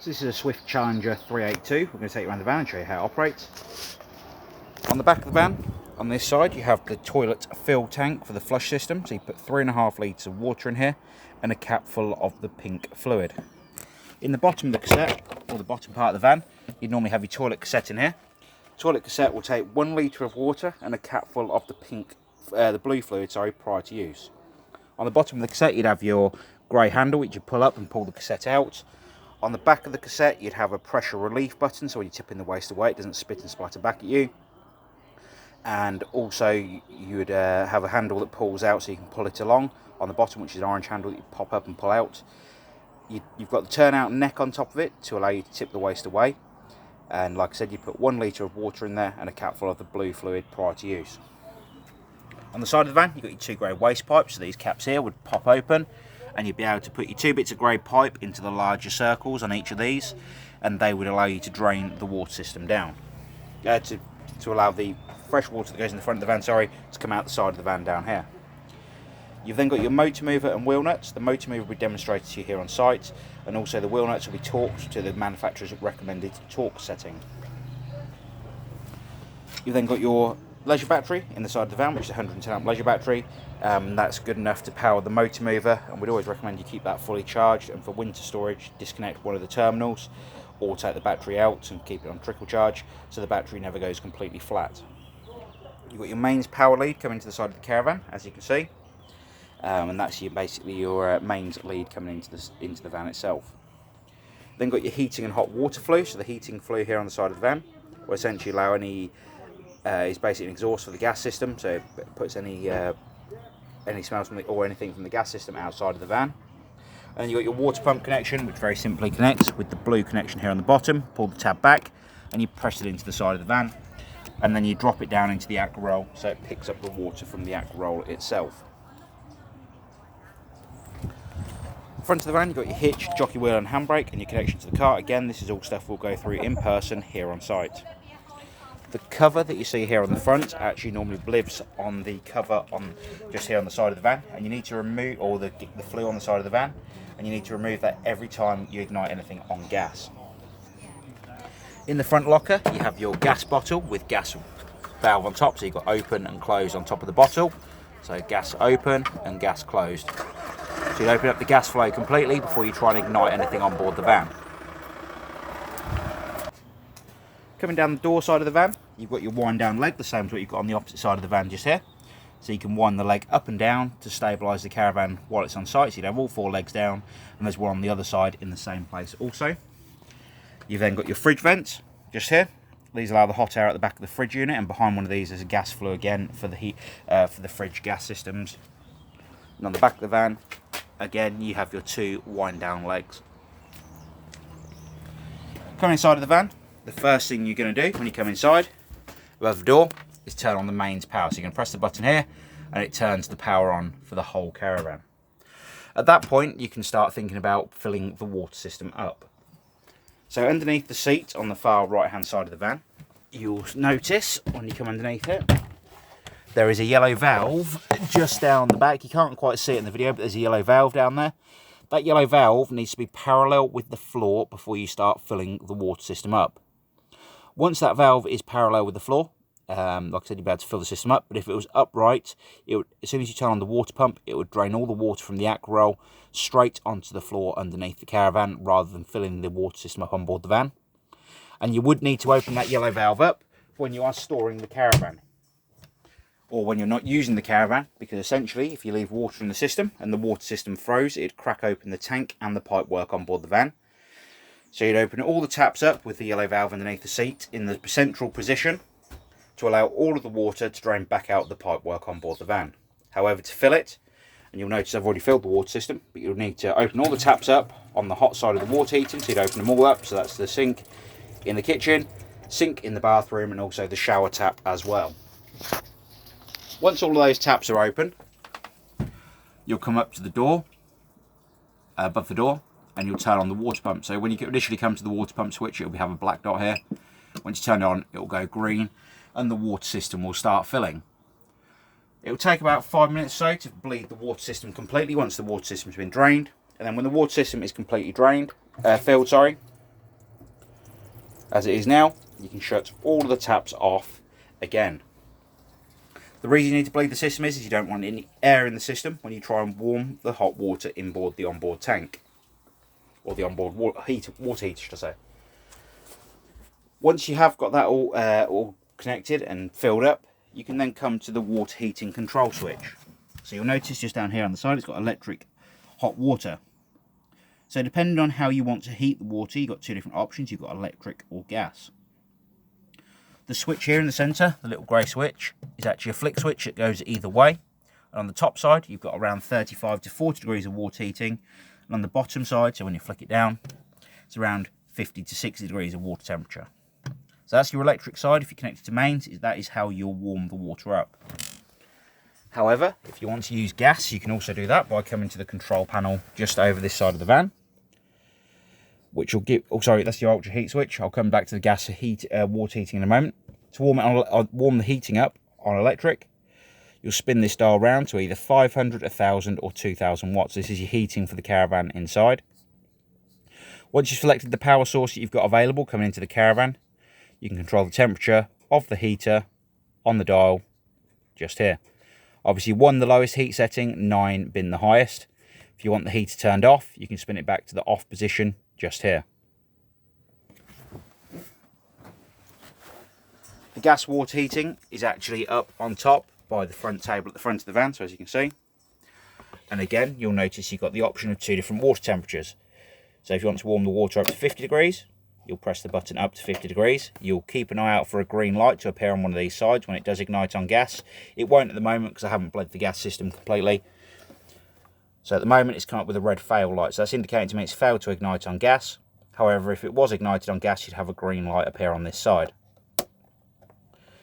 So this is a Swift Challenger 382. We're going to take you around the van and show you how it operates. On the back of the van, on this side, you have the toilet fill tank for the flush system. So you put 3.5 litres of water in here and a cap full of the pink fluid. In the bottom of the cassette, or the bottom part of the van, you'd normally have your toilet cassette in here. Toilet cassette will take 1 litre of water and a cap full of the blue fluid, prior to use. On the bottom of the cassette, you'd have your grey handle, which you pull up and pull the cassette out. On the back of the cassette, you'd have a pressure relief button, so when you're tipping the waste away, it doesn't spit and splatter back at you. And also, you would have a handle that pulls out, so you can pull it along. On the bottom, which is an orange handle that you pop up and pull out. You've got the turnout neck on top of it to allow you to tip the waste away. And like I said, you put 1 litre of water in there and a cap full of the blue fluid prior to use. On the side of the van, you've got your 2 grey waste pipes, so these caps here would pop open. And you'd be able to put your 2 bits of grey pipe into the larger circles on each of these, and they would allow you to drain the water system down. To allow the fresh water that goes in the front of the van, to come out the side of the van down here. You've then got your motor mover and wheel nuts. The motor mover will be demonstrated to you here on site, and also the wheel nuts will be torqued to the manufacturer's recommended torque setting. You've then got your leisure battery in the side of the van, which is a 110 amp leisure battery. That's good enough to power the motor mover, and we'd always recommend you keep that fully charged. And for winter storage, disconnect one of the terminals or take the battery out and keep it on trickle charge so the battery never goes completely flat. You've got your mains power lead coming to the side of the caravan, as you can see, and that's basically your mains lead coming into the van itself. Then got your heating and hot water flue. So the heating flue here on the side of the van will essentially allow is basically an exhaust for the gas system, so it puts any smells or anything from the gas system outside of the van. And then you've got your water pump connection, which very simply connects with the blue connection here on the bottom. Pull the tab back and you press it into the side of the van, and then you drop it down into the aqua roll so it picks up the water from the aqua roll itself. Front of the van, you've got your hitch, jockey wheel and handbrake, and your connection to the car. Again, this is all stuff we'll go through in person here on site. The cover that you see here on the front actually normally lives on the cover just here on the side of the van, and you need to remove all the flue on the side of the van, and you need to remove that every time you ignite anything on gas. In the front locker, you have your gas bottle with gas valve on top, so you've got open and close on top of the bottle. So gas open and gas closed. So you open up the gas flow completely before you try and ignite anything on board the van. Coming down the door side of the van, you've got your wind down leg, the same as what you've got on the opposite side of the van just here. So you can wind the leg up and down to stabilise the caravan while it's on site. So you'd have all 4 legs down, and there's one on the other side in the same place also. You've then got your fridge vents just here. These allow the hot air at the back of the fridge unit, and behind one of these is a gas flue again for the heat for the fridge gas systems. And on the back of the van, again, you have your 2 wind down legs. Coming inside of the van, the first thing you're going to do when you come inside, above the door, is turn on the mains power. So you're going to press the button here, and it turns the power on for the whole caravan. At that point, you can start thinking about filling the water system up. So underneath the seat on the far right hand side of the van, you'll notice when you come underneath it, there is a yellow valve just down the back. You can't quite see it in the video, but there's a yellow valve down there. That yellow valve needs to be parallel with the floor before you start filling the water system up. Once that valve is parallel with the floor, like I said, you'll be able to fill the system up, but if it was upright, as soon as you turn on the water pump, it would drain all the water from the aqua roll straight onto the floor underneath the caravan, rather than filling the water system up on board the van. And you would need to open that yellow valve up when you are storing the caravan, or when you're not using the caravan, because essentially if you leave water in the system and the water system froze, it'd crack open the tank and the pipe work on board the van. So you'd open all the taps up with the yellow valve underneath the seat in the central position to allow all of the water to drain back out the pipe work on board the van. However, to fill it, and you'll notice I've already filled the water system, but you'll need to open all the taps up on the hot side of the water heating, so you'd open them all up. So that's the sink in the kitchen, sink in the bathroom, and also the shower tap as well. Once all of those taps are open, you'll come up to the door, above the door, and you'll turn on the water pump. So when you initially come to the water pump switch, it'll have a black dot here. Once you turn it on, it will go green, and the water system will start filling. It will take about 5 minutes or so to bleed the water system completely once the water system has been drained. And then when the water system is completely filled, as it is now, you can shut all of the taps off again. The reason you need to bleed the system is you don't want any air in the system when you try and warm the hot water inboard the onboard tank, or the onboard water heater, should I say. Once you have got that all connected and filled up, you can then come to the water heating control switch. So you'll notice just down here on the side it's got electric hot water. So depending on how you want to heat the water, you've got two different options. You've got electric or gas. The switch here in the centre, the little grey switch, is actually a flick switch that goes either way. And on the top side, you've got around 35 to 40 degrees of water heating. And on the bottom side, so when you flick it down, it's around 50 to 60 degrees of water temperature. So that's your electric side. If you connect it to mains, that is how you'll warm the water up. However, if you want to use gas, you can also do that by coming to the control panel just over this side of the van, which will give, oh sorry, that's your ultra heat switch. I'll come back to the gas water heating in a moment. To warm the heating up on electric, you'll spin this dial round to either 500, 1000 or 2000 watts. This is your heating for the caravan inside. Once you've selected the power source that you've got available coming into the caravan, you can control the temperature of the heater on the dial just here. Obviously 1 the lowest heat setting, 9 being the highest. If you want the heater turned off, you can spin it back to the off position just here. The gas water heating is actually up on top by the front table at the front of the van, so as you can see. And again, you'll notice you've got the option of 2 different water temperatures. So if you want to warm the water up to 50 degrees, you'll press the button up to 50 degrees. You'll keep an eye out for a green light to appear on one of these sides when it does ignite on gas. It won't at the moment because I haven't bled the gas system completely. So at the moment it's come up with a red fail light. So that's indicating to me it's failed to ignite on gas. However, if it was ignited on gas, you'd have a green light appear on this side. If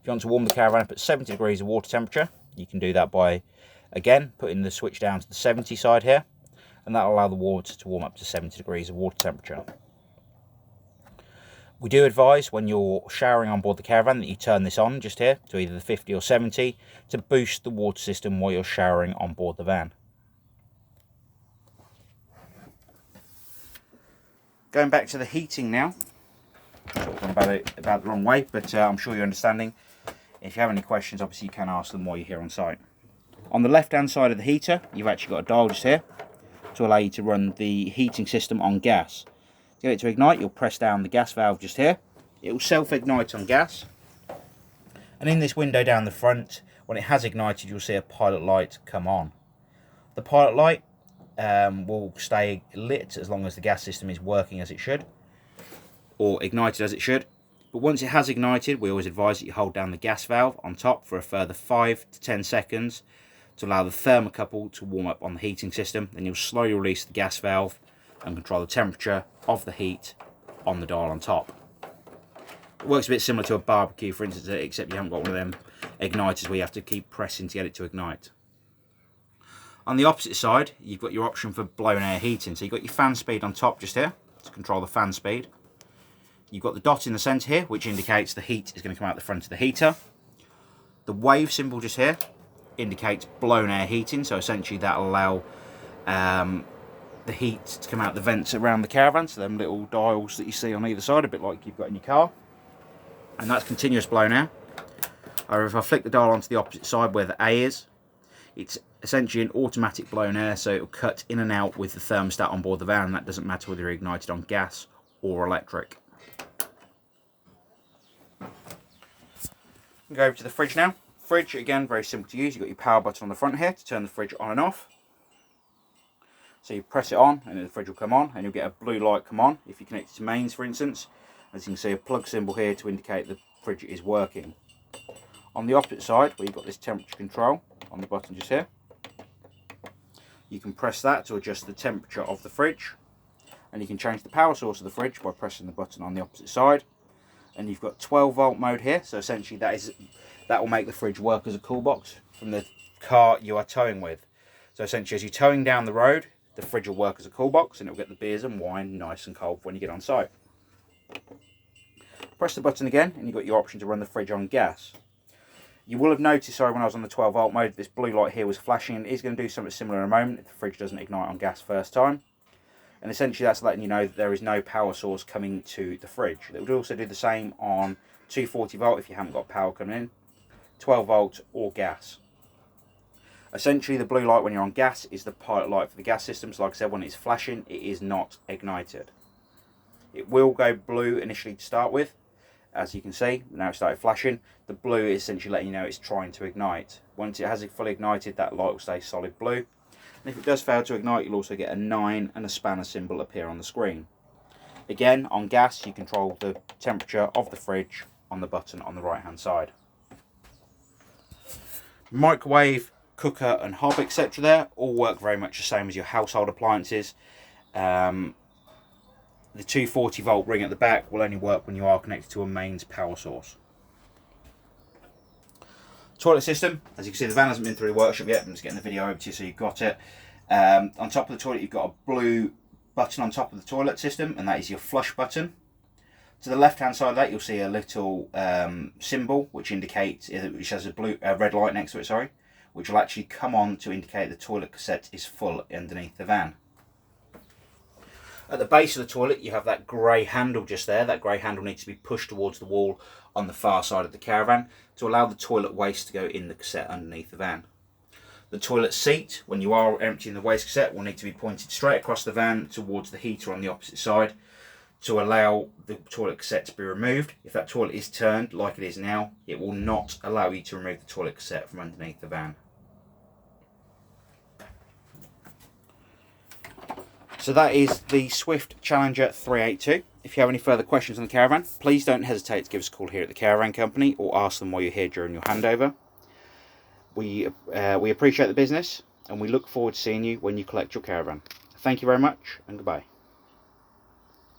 you want to warm the caravan up at 70 degrees of water temperature, you can do that by, again, putting the switch down to the 70 side here. And that'll allow the water to warm up to 70 degrees of water temperature. We do advise when you're showering on board the caravan that you turn this on just here to either the 50 or 70 to boost the water system while you're showering on board the van. Going back to the heating now. Sort of gone about the wrong way, but I'm sure you're understanding. If you have any questions, obviously you can ask them while you're here on site. On the left hand side of the heater, you've actually got a dial just here to allow you to run the heating system on gas. To get it to ignite, you'll press down the gas valve just here. It will self-ignite on gas. And in this window down the front, when it has ignited, you'll see a pilot light come on. The pilot light will stay lit as long as the gas system is working as it should, or ignited as it should. But once it has ignited, we always advise that you hold down the gas valve on top for a further 5 to 10 seconds to allow the thermocouple to warm up on the heating system. Then you'll slowly release the gas valve and control the temperature of the heat on the dial on top. It works a bit similar to a barbecue, for instance, except you haven't got one of them igniters where you have to keep pressing to get it to ignite. On the opposite side, you've got your option for blown air heating. So you've got your fan speed on top just here to control the fan speed. You've got the dot in the centre here, which indicates the heat is going to come out the front of the heater. The wave symbol just here indicates blown air heating, so essentially that'll allow the heat to come out the vents around the caravan, so them little dials that you see on either side, a bit like you've got in your car. And that's continuous blown air. Or if I flick the dial onto the opposite side where the A is, it's essentially an automatic blown air, so it'll cut in and out with the thermostat on board the van. That doesn't matter whether you're ignited on gas or electric. We'll go over to the fridge now. Fridge, again, very simple to use. You've got your power button on the front here to turn the fridge on and off. So you press it on and the fridge will come on, and you'll get a blue light come on if you connect it to mains, for instance. As you can see, a plug symbol here to indicate the fridge is working. On the opposite side, where you've got this temperature control on the button just here, you can press that to adjust the temperature of the fridge, and you can change the power source of the fridge by pressing the button on the opposite side. And you've got 12 volt mode here, so essentially that will make the fridge work as a cool box from the car you are towing with. So essentially, as you're towing down the road, the fridge will work as a cool box, and it will get the beers and wine nice and cold when you get on site. Press the button again, and you've got your option to run the fridge on gas. You will have noticed, sorry, when I was on the 12 volt mode, this blue light here was flashing, and it is going to do something similar in a moment if the fridge doesn't ignite on gas first time. and essentially that's letting you know that there is no power source coming to the fridge. It would also do the same on 240 volt if you haven't got power coming in, 12 volt or gas. Essentially the blue light when you're on gas is the pilot light for the gas system, so like I said, when it's flashing it is not ignited. It will go blue initially to start with, as you can see. Now it started flashing. The blue is essentially letting you know it's trying to ignite. Once it has it fully ignited, that light will stay solid blue. And if it does fail to ignite, you'll also get a 9 and a spanner symbol appear on the screen. Again, on gas, you control the temperature of the fridge on the button on the right hand side. Microwave, cooker and hob, etc. there all work very much the same as your household appliances. The 240 volt ring at the back will only work when you are connected to a mains power source. Toilet system, as you can see, the van hasn't been through the workshop yet. I'm just getting the video over to you so you've got it. On top of the toilet you've got a blue button on top of the toilet system, and that is your flush button. To the left hand side of that you'll see a little symbol which indicates, which has a red light next to it, sorry, which will actually come on to indicate the toilet cassette is full underneath the van. At the base of the toilet you have that grey handle just there. That grey handle needs to be pushed towards the wall on the far side of the caravan to allow the toilet waste to go in the cassette underneath the van. The toilet seat, when you are emptying the waste cassette, will need to be pointed straight across the van towards the heater on the opposite side to allow the toilet cassette to be removed. If that toilet is turned like it is now, it will not allow you to remove the toilet cassette from underneath the van. So that is the Swift Challenger 382. If you have any further questions on the caravan, please don't hesitate to give us a call here at the Caravan Company or ask them while you're here during your handover. We appreciate the business and we look forward to seeing you when you collect your caravan. Thank you very much and goodbye.